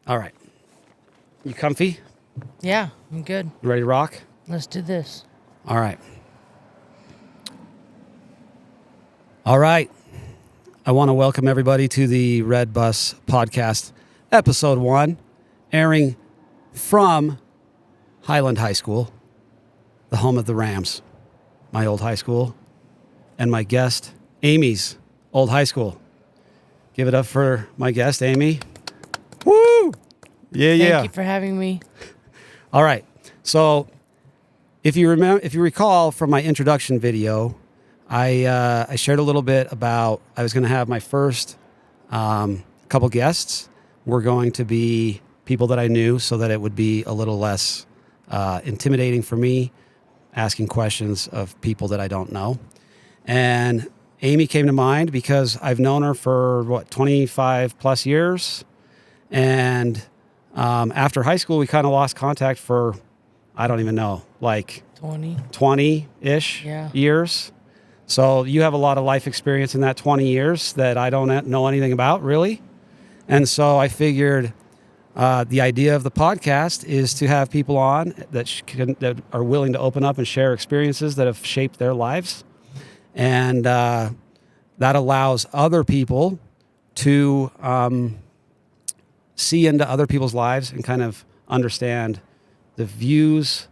All right. You comfy? Yeah, I'm good. You ready to rock? Let's do this. All right. All right. I want to welcome everybody to the RedBus Podcast, Episode 1, airing from Highland High School, the home of the Rams, my old high school, and my guest, Amy's old high school. Give it up for my guest, Amy. Woo! Yeah. Thank you for having me. All right. So, if you recall from my introduction video, I shared a little bit about I was going to have my first couple guests were going to be people that I knew, so that it would be a little less intimidating for me asking questions of people that I don't know. And Amy came to mind because I've known her for 25 plus years. And after high school, we kind of lost contact for, I don't even know, like 20-ish years. So you have a lot of life experience in that 20 years that I don't know anything about, really. And so I figured the idea of the podcast is to have people on that are willing to open up and share experiences that have shaped their lives. And that allows other people to see into other people's lives and kind of understand the views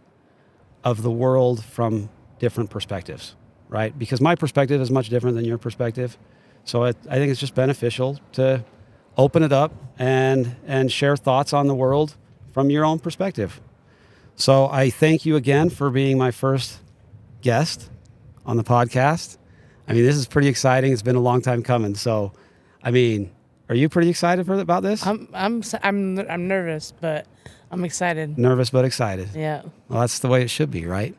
of the world from different perspectives, right? Because my perspective is much different than your perspective. So I think it's just beneficial to open it up and share thoughts on the world from your own perspective. So I thank you again for being my first guest on the podcast. I mean, this is pretty exciting. It's been a long time coming. So, I mean, are you pretty excited about this? I'm nervous, but I'm excited. Nervous but excited. Yeah. Well, that's the way it should be, right?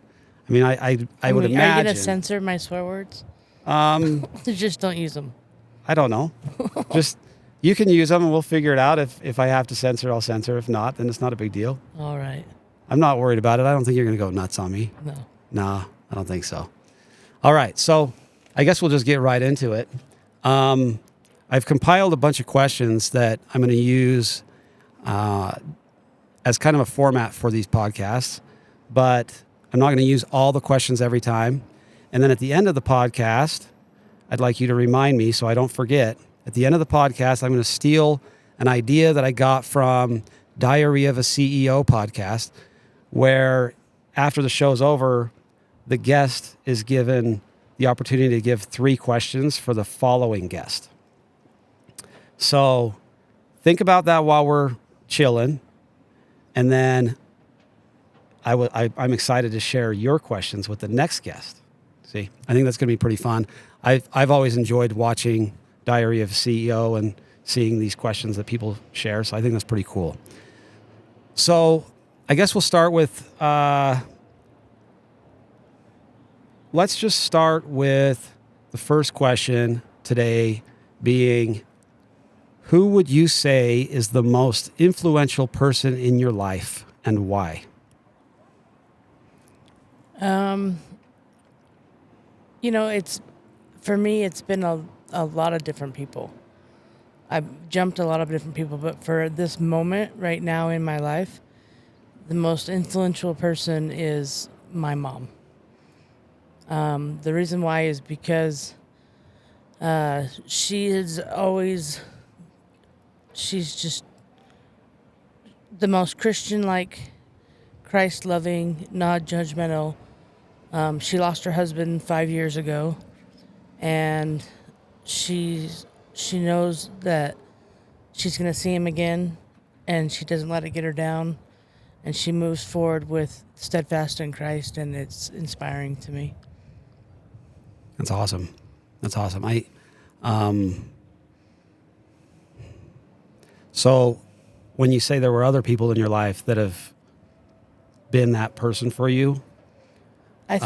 I mean, I would imagine. Are you gonna censor my swear words? Just don't use them. I don't know. Just you can use them, and we'll figure it out. If I have to censor, I'll censor. If not, then it's not a big deal. All right. I'm not worried about it. I don't think you're gonna go nuts on me. No. Nah, I don't think so. All right, so I guess we'll just get right into it. I've compiled a bunch of questions that I'm going to use as kind of a format for these podcasts, but I'm not going to use all the questions every time. And then at the end of the podcast, I'd like you to remind me so I don't forget. At the end of the podcast, I'm going to steal an idea that I got from Diary of a CEO podcast, where after the show's over, the guest is given the opportunity to give 3 questions for the following guest. So think about that while we're chilling. And then I'm excited to share your questions with the next guest. See, I think that's going to be pretty fun. I've always enjoyed watching Diary of a CEO and seeing these questions that people share. So I think that's pretty cool. So I guess we'll start with, let's just start with the first question today being, who would you say is the most influential person in your life and why? For me, it's been a lot of different people. I've jumped a lot of different people, but for this moment right now in my life, the most influential person is my mom. The reason why is because she's just the most Christian-like, Christ-loving, not judgmental. She lost her husband 5 years ago, and she knows that she's going to see him again, and she doesn't let it get her down, and she moves forward with steadfast in Christ, and it's inspiring to me. That's awesome. That's awesome. So when you say there were other people in your life that have been that person for you, I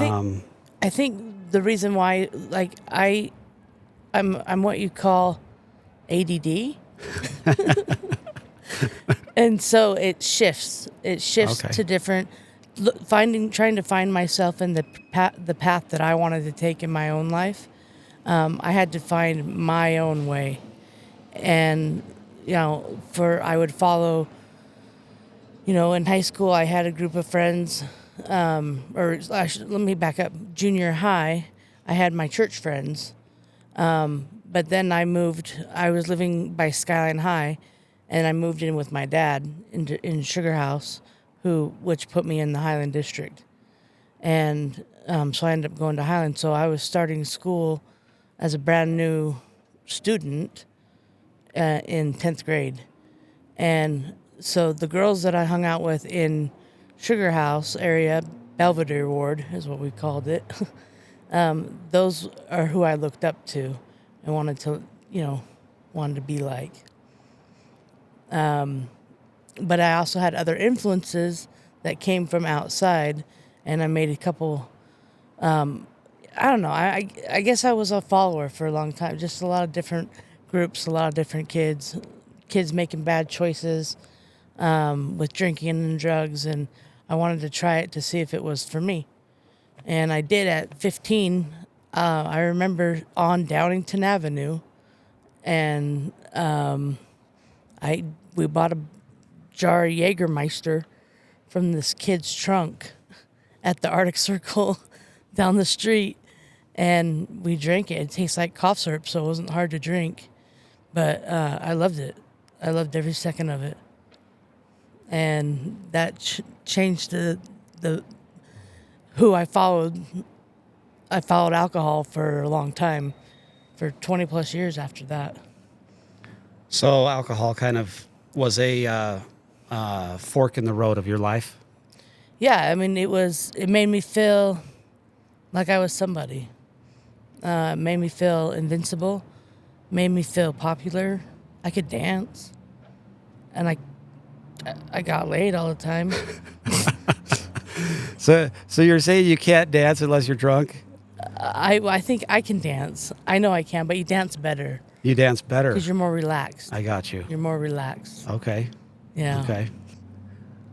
think the reason why, like, I'm what you call ADD. And so it shifts. It shifts Okay. to different, trying to find myself in the path that I wanted to take in my own life. I had to find my own way, and I would follow. In high school, I had a group of friends, let me back up. Junior high, I had my church friends, but then I moved. I was living by Highland High, and I moved in with my dad in Sugar House, which put me in the Highland district, and so I ended up going to Highland. So I was starting school as a brand new student in 10th grade, and so the girls that I hung out with in Sugar House area, Belvedere Ward is what we called it, those are who I looked up to and wanted to be like. But I also had other influences that came from outside, and I made a couple, I don't know, I guess I was a follower for a long time, just a lot of different groups, a lot of different kids making bad choices, with drinking and drugs, and I wanted to try it to see if it was for me. And I did at 15. I remember on Downington Avenue, and we bought a jar of Jägermeister from this kid's trunk at the Arctic Circle down the street, and we drank it. It tastes like cough syrup, so it wasn't hard to drink, but I loved it. I loved every second of it. And that changed the who I followed. I followed alcohol for a long time, for 20 plus years after that. so alcohol kind of was a fork in the road of your life. Yeah, I mean, it made me feel like I was somebody. It made me feel invincible, made me feel popular. I could dance, and I got laid all the time. So you're saying you can't dance unless you're drunk? I think I can dance. I know I can, but you dance better You dance better. because you're more relaxed. I got you. You're more relaxed. Okay. Yeah.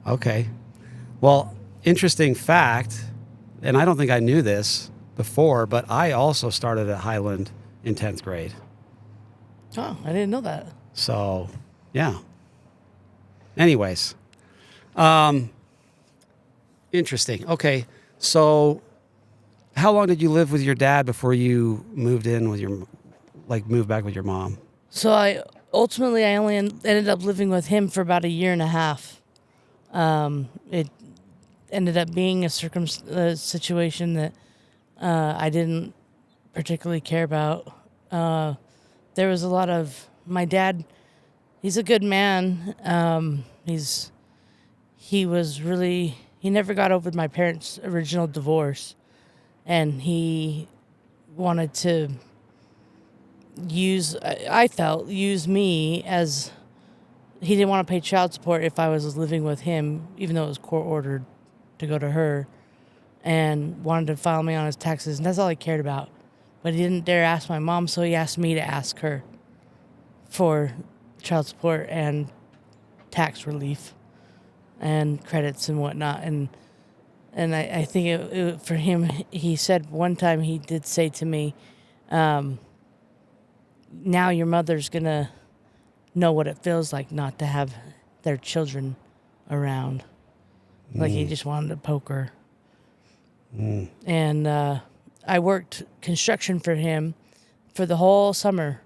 Okay. Well, interesting fact, and I don't think I knew this before, but I also started at Highland in 10th grade. Oh, I didn't know that. So, yeah. Anyways, interesting. Okay. So how long did you live with your dad before you moved in with moved back with your mom? So I only ended up living with him for about a year and a half. It ended up being a situation that I didn't particularly care about. There was a lot of my dad. He's a good man. He never got over my parents' original divorce, and he wanted to use me as, he didn't want to pay child support if I was living with him, even though it was court ordered to go to her, and wanted to file me on his taxes, and that's all he cared about. But he didn't dare ask my mom, so he asked me to ask her for child support and tax relief and credits and whatnot. And I think it for him, he said one time, he did say to me, now your mother's going to know what it feels like not to have their children around. Like he just wanted to poke her. And I worked construction for him for the whole summer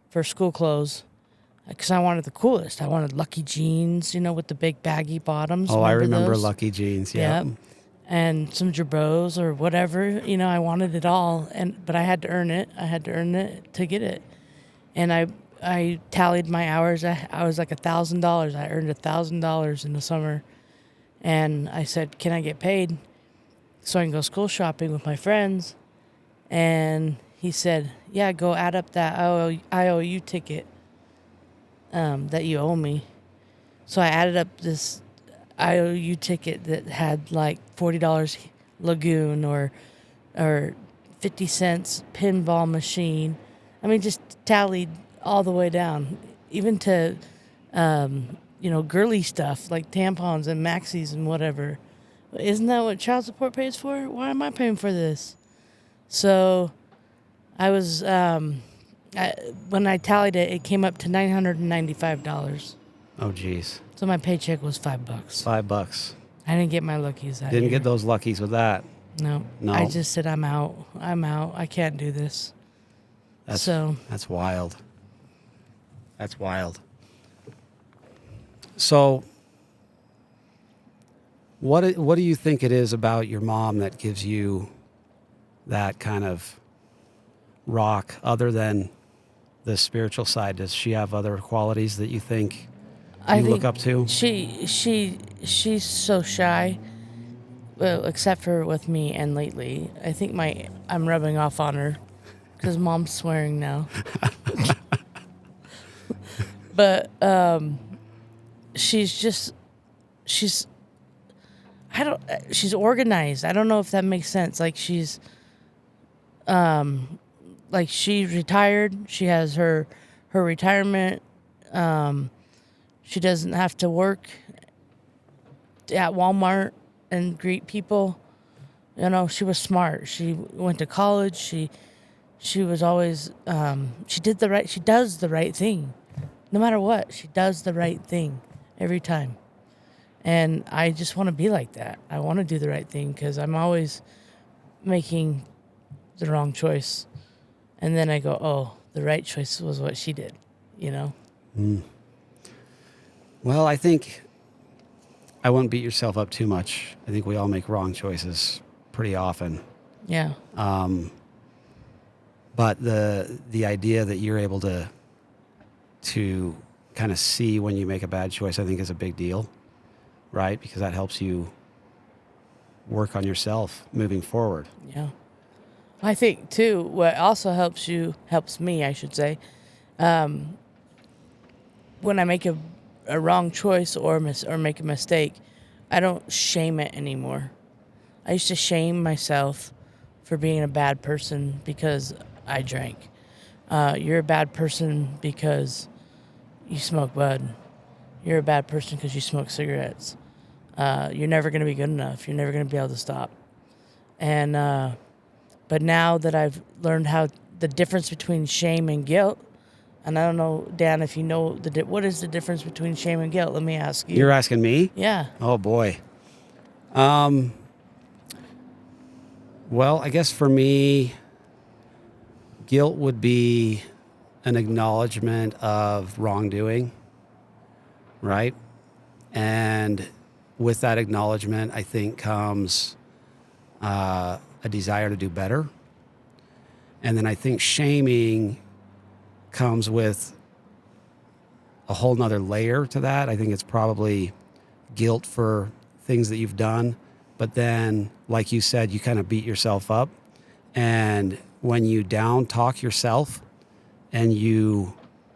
for school clothes because I wanted the coolest. I wanted Lucky jeans, with the big baggy bottoms. Oh, I remember those? Lucky jeans. Yeah. Yep. And some Jabros or whatever. I wanted it all, but I had to earn it. I had to earn it to get it. And I tallied my hours. I was like $1,000. I earned $1,000 in the summer. And I said, can I get paid so I can go school shopping with my friends? And he said, yeah, go add up that IOU ticket that you owe me. So I added up this IOU ticket that had like $40 Lagoon or 50 cents pinball machine. I mean, just tallied all the way down, even to, girly stuff like tampons and maxis and whatever. Isn't that what child support pays for? Why am I paying for this? So I was, when I tallied it, it came up to $995. Oh, geez. So my paycheck was $5. $5. I didn't get my luckies that Didn't year. get those luckies with that. No. No. I just said, I'm out. I can't do this. That's wild. That's wild. So what do you think it is about your mom that gives you that kind of rock other than the spiritual side? Does she have other qualities that you think you look up to? She's so shy. Well, except for with me and lately. I think I'm rubbing off on her because mom's swearing now. But she's organized. I don't know if that makes sense. Like she's retired. She has her retirement. She doesn't have to work at Walmart and greet people. She was smart. She went to college. She was always she does the right thing. No matter what, she does the right thing every time. And I just want to be like that. I want to do the right thing because I'm always making the wrong choice. And then I go, oh, the right choice was what she did, Mm. Well, I think I wouldn't beat yourself up too much. I think we all make wrong choices pretty often. Yeah. But the idea that you're able to kind of see when you make a bad choice, I think is a big deal, right? Because that helps you work on yourself moving forward. Yeah. I think too, what also helps me, I should say, when I make a wrong choice or make a mistake, I don't shame it anymore. I used to shame myself for being a bad person because I drank. You're a bad person because you smoke bud. You're a bad person because you smoke cigarettes. You're never going to be good enough. You're never going to be able to stop. And but now that I've learned the difference between shame and guilt, and I don't know, Dan, if you know what is the difference between shame and guilt? Let me ask you. You're asking me? Yeah. Oh boy. Well, I guess for me, guilt would be an acknowledgement of wrongdoing, right? And with that acknowledgement, I think comes a desire to do better. And then I think shaming comes with a whole nother layer to that. I think it's probably guilt for things that you've done. But then, like you said, you kind of beat yourself up. And when you down talk yourself and you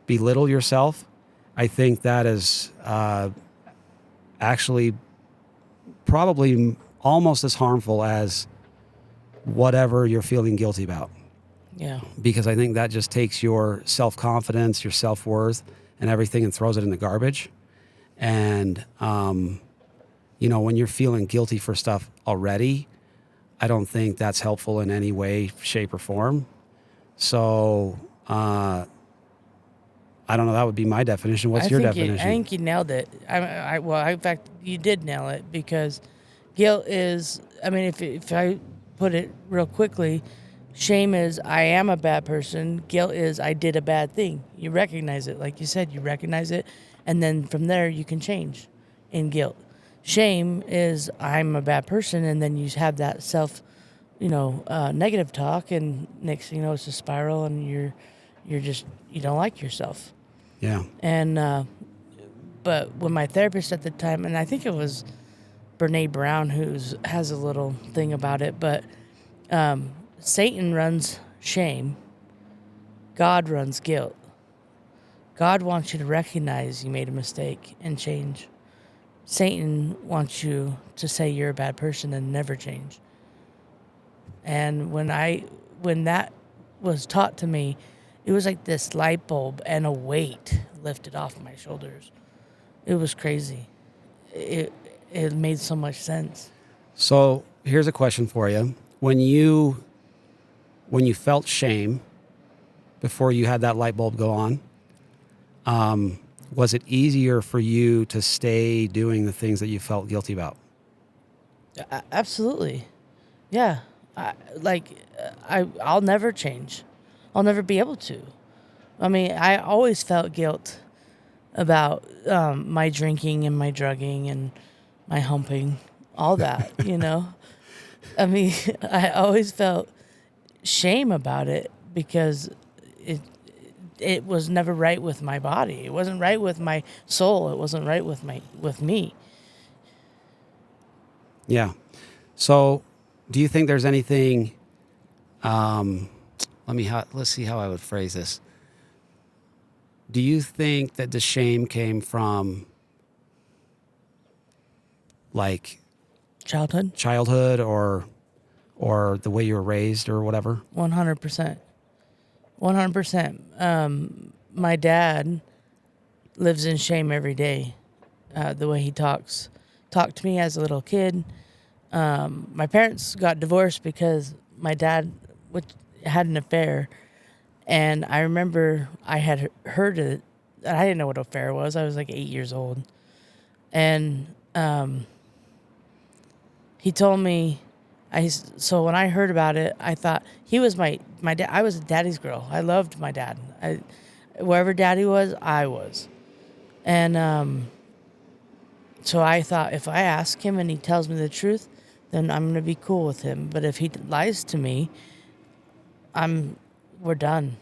belittle yourself, I think that is actually probably almost as harmful as whatever you're feeling guilty about. Yeah. Because I think that just takes your self-confidence, your self-worth, and everything and throws it in the garbage. And, when you're feeling guilty for stuff already, I don't think that's helpful in any way, shape, or form. So, I don't know. That would be my definition. What's your definition? I think you nailed it. In fact, you did nail it because guilt is, if I put it real quickly, shame is I am a bad person. Guilt is I did a bad thing. You recognize it. Like you said, you recognize it. And then from there, you can change in guilt. Shame is I'm a bad person. And then you have that self, negative talk. And next thing you know, it's a spiral and you don't like yourself. Yeah. And but when my therapist at the time, and I think it was Brene Brown who has a little thing about it, but Satan runs shame, God runs guilt. God wants you to recognize you made a mistake and change. Satan wants you to say you're a bad person and never change. And when that was taught to me, it was like this light bulb and a weight lifted off my shoulders. It was crazy. It made so much sense. So here's a question for you. When you felt shame before you had that light bulb go on, was it easier for you to stay doing the things that you felt guilty about? Absolutely. Yeah. I'll never change. I'll never be able to. I mean, I always felt guilt about my drinking and my drugging and my humping, all that, you know? I mean, I always felt shame about it because it was never right with my body. It wasn't right with my soul. It wasn't right with me. Yeah. So do you think there's anything, let's see how I would phrase this. Do you think that the shame came from like childhood or the way you were raised or whatever? 100%. 100%. My dad lives in shame every day. The way he talked to me as a little kid. My parents got divorced because my dad had an affair, and I remember I had heard it. I didn't know what an affair was. I was like 8 years old, and he told me. So when I heard about it, I thought he was my dad. I was a daddy's girl. I loved my dad. Wherever daddy was, I was. And so I thought if I ask him and he tells me the truth, then I'm going to be cool with him. But if he lies to me, we're done.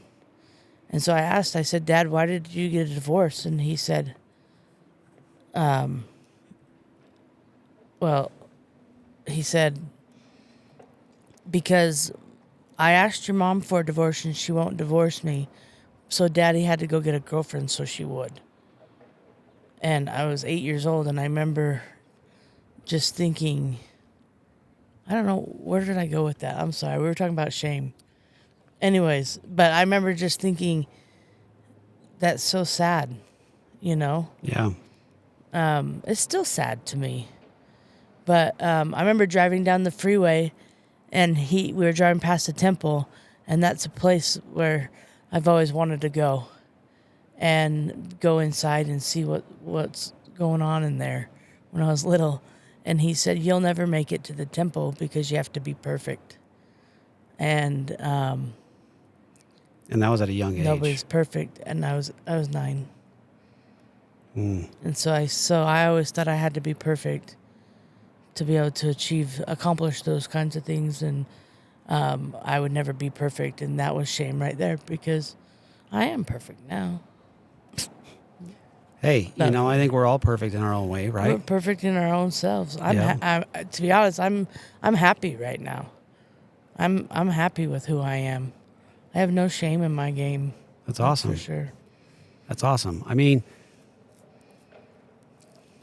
And so I said, Dad, why did you get a divorce? And he said, because I asked your mom for a divorce and she won't divorce me. So daddy had to go get a girlfriend so she would. And I was 8 years old, and I remember just thinking, I don't know, where did I go with that? I'm sorry. We were talking about shame. Anyways, but I remember just thinking, that's so sad, you know? Yeah. It's still sad to me. But I remember driving down the freeway, and we were driving past a temple, and that's a place where I've always wanted to go and go inside and see what's going on in there when I was little. And he said, you'll never make it to the temple because you have to be perfect. And that was at a young age. Nobody's perfect. And I was 9. Mm. And so I always thought I had to be perfect to be able to accomplish those kinds of things. And I would never be perfect. And that was shame right there because I am perfect now. Hey, I think we're all perfect in our own way, right? We're perfect in our own selves. To be honest, I'm happy right now. I'm happy with who I am. I have no shame in my game. That's awesome. For sure. That's awesome. I mean,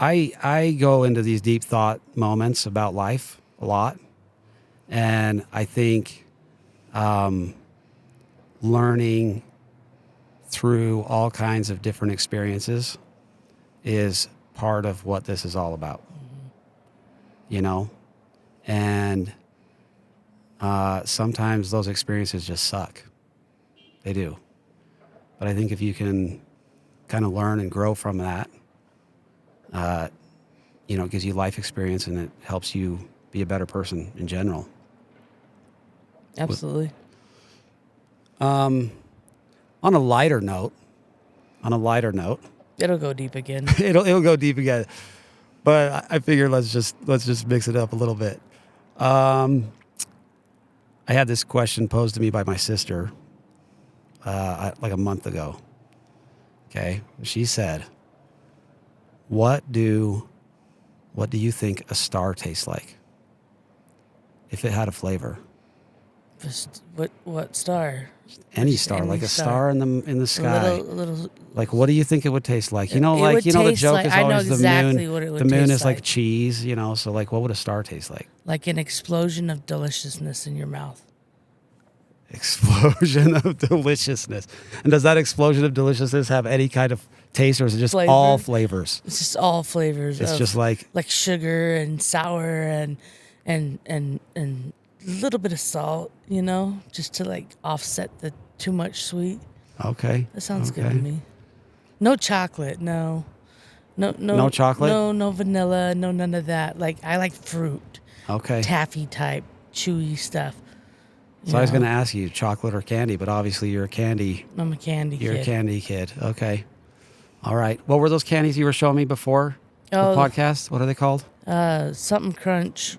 I go into these deep thought moments about life a lot, and I think learning through all kinds of different experiences is part of what this is all about. Mm-hmm. And sometimes those experiences just suck. They do. But I think if you can kind of learn and grow from that, it gives you life experience and it helps you be a better person in general. Absolutely. On a lighter note, it'll go deep again. it'll go deep again, but I figure let's just mix it up a little bit. I had this question posed to me by my sister like a month ago. Okay. She said, what do you think a star tastes like if it had a flavor? Just what star? Any Just star, any like a star. star in the sky. Little. Like, what do you think it would taste like? You know, It like, would you know, the taste joke like- is I know always the exactly moon. what it would The moon taste is like like. cheese, you know, so like, what would a star taste like? Like an explosion of deliciousness in your mouth. Explosion of deliciousness. And does that explosion of deliciousness have any kind of taste, or is it just Flavor? all flavors? It's just all flavors. It's of, just like sugar and sour and a little bit of salt, you know, just to like offset the too much sweet. okay. That sounds good to okay. me. No chocolate, no. No chocolate? No vanilla, no none of that. Like I like fruit, Okay. taffy type, chewy stuff. So I was going to ask you chocolate or candy, but obviously you're a candy. I'm a candy You're kid. a candy kid. Okay. All right. What were those candies you were showing me before the podcast? What are they called? Something crunch.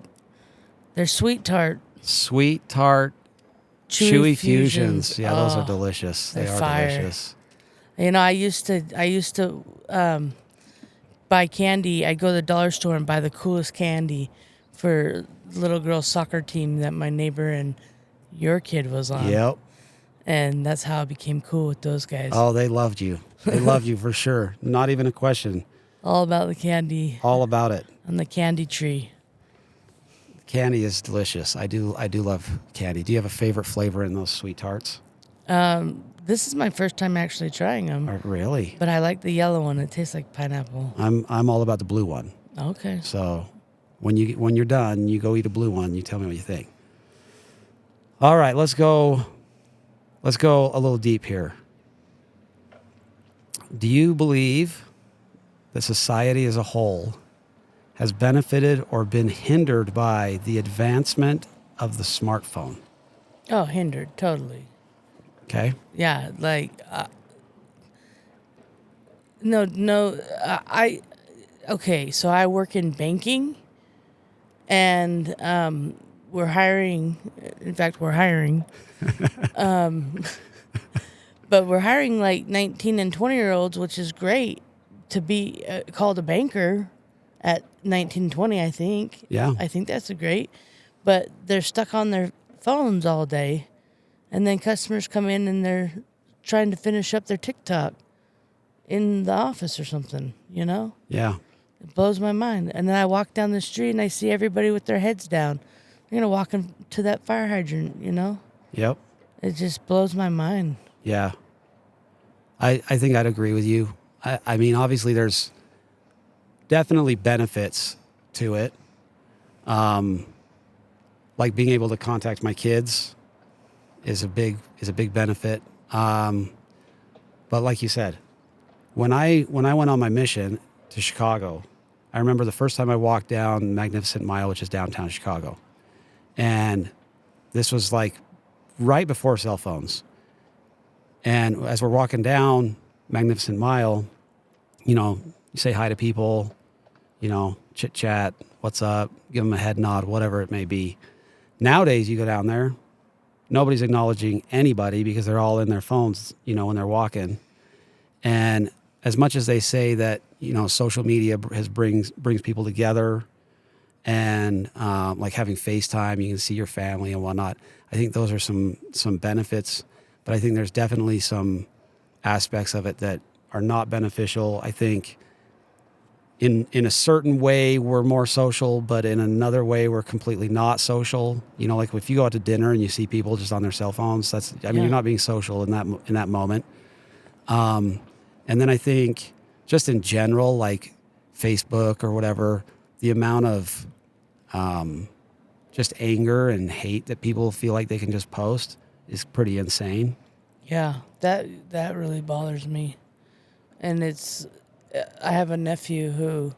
They're sweet tart. Sweet tart chewy fusions. Yeah, those are delicious. They are fire. delicious. You know, I used to buy candy. I'd go to the dollar store and buy the coolest candy for the little girl's soccer team that my neighbor and your kid was on. Yep. And that's how I became cool with those guys. Oh, they loved you. They loved you for sure. Not even a question. All about the candy All about it. on the candy tree. Candy is delicious. I do love candy. Do you have a favorite flavor in those sweet tarts? This is my first time actually trying them. Oh, really? But I like the yellow one. It tastes like pineapple. I'm all about the blue one. Okay. So when you're done, you go eat a blue one. You tell me what you think. All right, let's go a little deep here. Do you believe that society as a whole has benefited or been hindered by the advancement of the smartphone? Oh, hindered. Totally. Okay. Yeah. Like, okay. So I work in banking and, we're hiring. In fact, we're hiring. But we're hiring like 19 and 20-year-olds, which is great to be called a banker at 19, 20, I think. Yeah. I think that's great. But they're stuck on their phones all day. And then customers come in and they're trying to finish up their TikTok in the office or something, you know? Yeah. It blows my mind. And then I walk down the street and I see everybody with their heads down. They're going to walk into that fire hydrant, you know? Yep. It just blows my mind. Yeah. I think I'd agree with you. I mean, obviously there's definitely benefits to it. Like being able to contact my kids is a big benefit. But like you said, when I went on my mission to Chicago, I remember the first time I walked down Magnificent Mile, which is downtown Chicago. And this was like right before cell phones. And as we're walking down Magnificent Mile, you know, you say hi to people, you know, chit chat, what's up, give them a head nod, whatever it may be. Nowadays, you go down there, nobody's acknowledging anybody because they're all in their phones, you know, when they're walking. And as much as they say that, you know, social media brings people together and like having FaceTime, you can see your family and whatnot. I think those are some benefits, but I think there's definitely some aspects of it that are not beneficial. I think in a certain way we're more social, but in another way we're completely not social. You know, like if you go out to dinner and you see people just on their cell phones, you're not being social in that moment. And then I think just in general, like Facebook or whatever, the amount of just anger and hate that people feel like they can just post is pretty insane. Yeah, that really bothers me. And I have a nephew who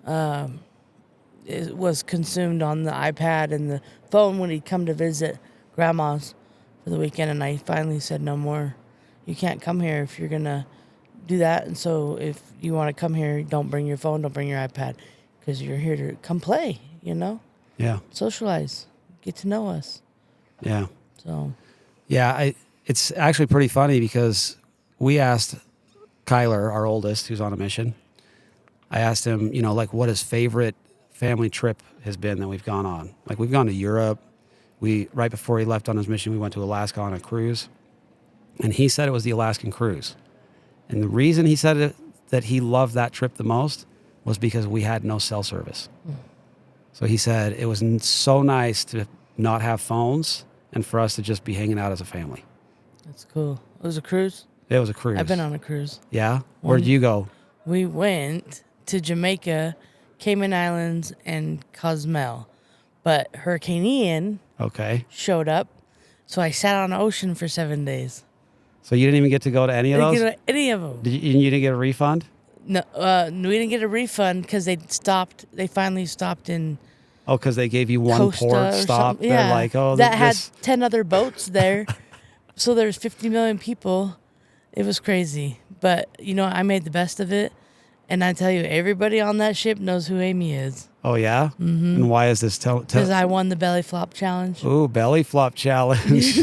was consumed on the iPad and the phone when he'd come to visit grandma's for the weekend, and I finally said, no more. You can't come here if you're going to do that. And so if you want to come here, don't bring your phone, don't bring your iPad, because you're here to come play, you know? Yeah. Socialize. Get to know us. Yeah. So. Yeah, it's actually pretty funny because we asked Kyler, our oldest, who's on a mission. I asked him, like what his favorite family trip has been that we've gone on. Like we've gone to Europe. Right before he left on his mission, we went to Alaska on a cruise. And he said it was the Alaskan cruise. And the reason he said that he loved that trip the most was because we had no cell service. So he said it was so nice to not have phones and for us to just be hanging out as a family. That's cool. It was a cruise? It was a cruise. I've been on a cruise. Yeah? Where did you go? We went to Jamaica, Cayman Islands, and Cozumel. But Hurricane Ian showed up, so I sat on the ocean for 7 days. So you didn't even get to go to any of those? Didn't get to any of them. You didn't get a refund? No, we didn't get a refund because they finally stopped in because they gave you one Costa port stop. Yeah. They're like, that had 10 other boats there. So there's 50 million people. It was crazy. But, I made the best of it. And I tell you, everybody on that ship knows who Amy is. Oh, yeah? Mm-hmm. And why is this? Because I won the belly flop challenge. Ooh, belly flop challenge.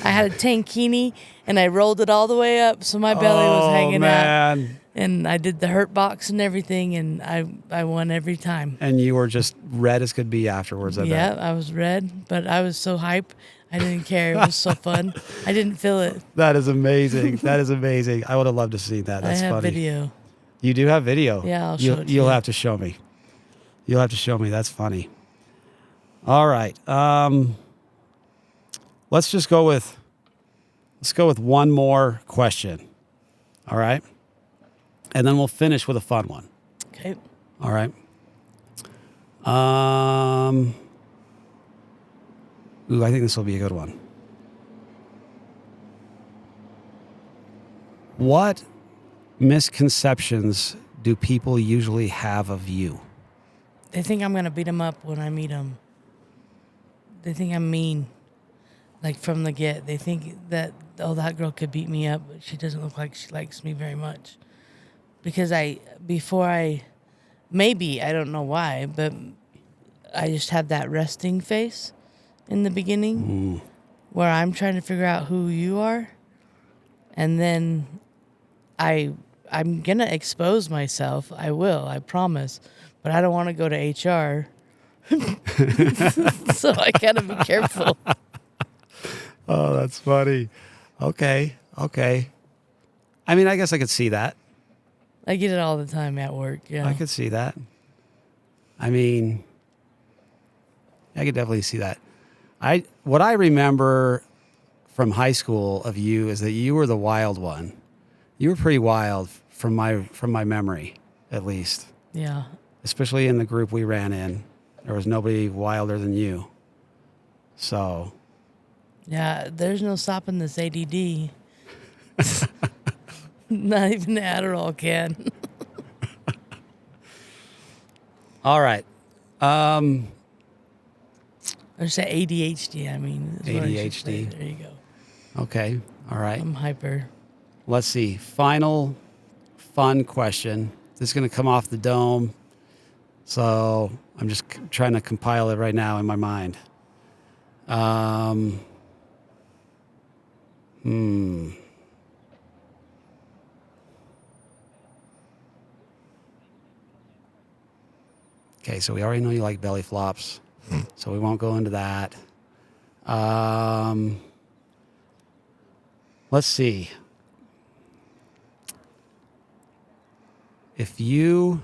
I had a tankini, and I rolled it all the way up, so my belly was hanging out. And I did the hurt box and everything, and I won every time. And you were just red as could be afterwards, I bet. Yeah, I was red, but I was so hype. I didn't care. It was so fun. I didn't feel it. That is amazing. That is amazing. I would have loved to see that. That's funny. I have video. You do have video? Yeah, I'll show it to you. You'll have to show me. You'll have to show me. That's funny. All right. Let's go with one more question. All right? And then we'll finish with a fun one. Okay. All right. Ooh, I think this will be a good one. What misconceptions do people usually have of you? They think I'm going to beat them up when I meet them. They think I'm mean. Like from the get. They think that, that girl could beat me up, but she doesn't look like she likes me very much. Because maybe, I don't know why, but I just have that resting face in the beginning where I'm trying to figure out who you are. And then I'm going to expose myself. I will, I promise. But I don't want to go to HR. So I got to be careful. Oh, that's funny. Okay. I mean, I guess I could see that. I get it all the time at work, yeah. I could see that. I mean, I could definitely see that. What I remember from high school of you is that you were the wild one. You were pretty wild from my memory, at least. Yeah. Especially in the group we ran in. There was nobody wilder than you. So. Yeah, there's no stopping this ADD. Not even the Adderall can. All right. Or say ADHD, I mean. ADHD. There you go. Okay. All right. I'm hyper. Let's see. Final fun question. This is going to come off the dome. So I'm just trying to compile it right now in my mind. Okay, so we already know you like belly flops, so we won't go into that. Let's see. If you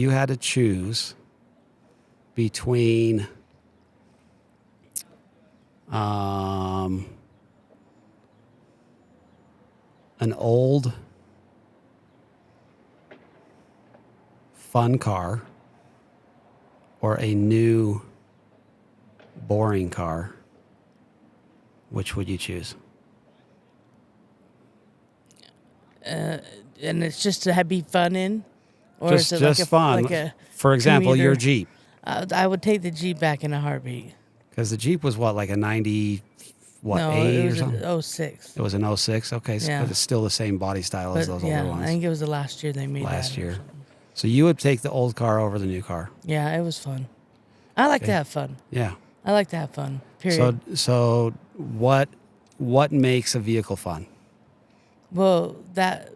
had to choose between an old fun car or a new boring car, which would you choose? And it's just to be fun in? Or just is it like fun. Like a For example, commuter? your Jeep. I would take the Jeep back in a heartbeat. Because the Jeep was what, like a 90, no, 8 it or was something? an 06. It was an 06? Okay, so, Yeah. but it's still the same body style as those older ones. I think it was the last year they made Last that or year. something. So you would take the old car over the new car. Yeah, it was fun. I like to have fun. Yeah. I like to have fun. Period. So what makes a vehicle fun? Well, that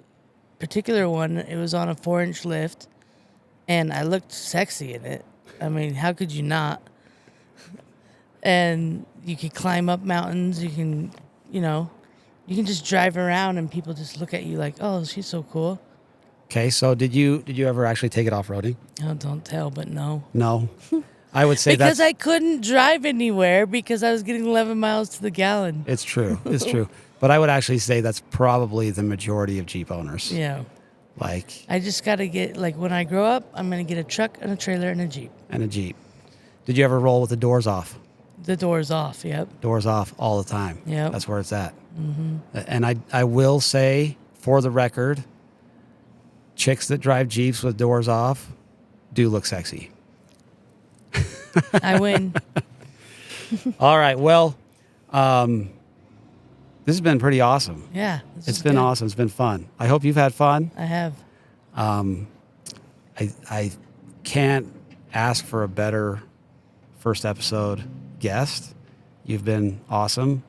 particular one, it was on a 4-inch lift, and I looked sexy in it. I mean, how could you not? And you can climb up mountains. You can, you just drive around, and people just look at you like, "Oh, she's so cool." Okay, so did you ever actually take it off-roading? Oh, don't tell, but no. No. I would say because I couldn't drive anywhere because I was getting 11 miles to the gallon. It's true. It's true. But I would actually say that's probably the majority of Jeep owners. Yeah. Like, I just got to get, when I grow up, I'm going to get a truck and a trailer and a Jeep. And a Jeep. Did you ever roll with the doors off? The doors off, yep. Doors off all the time. Yep. That's where it's at. Mm-hmm. And I will say, for the record, chicks that drive Jeeps with doors off do look sexy. I win. All right. Well, this has been pretty awesome. Yeah. It's been awesome. It's been fun. I hope you've had fun. I have. I can't ask for a better first episode guest. You've been awesome.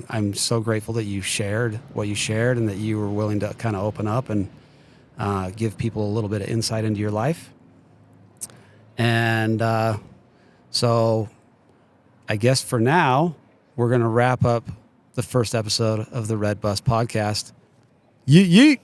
I'm so grateful that you shared what you shared and that you were willing to kind of open up and give people a little bit of insight into your life. And so I guess for now, we're going to wrap up the first episode of the RedBus Podcast. Yeet, yeet.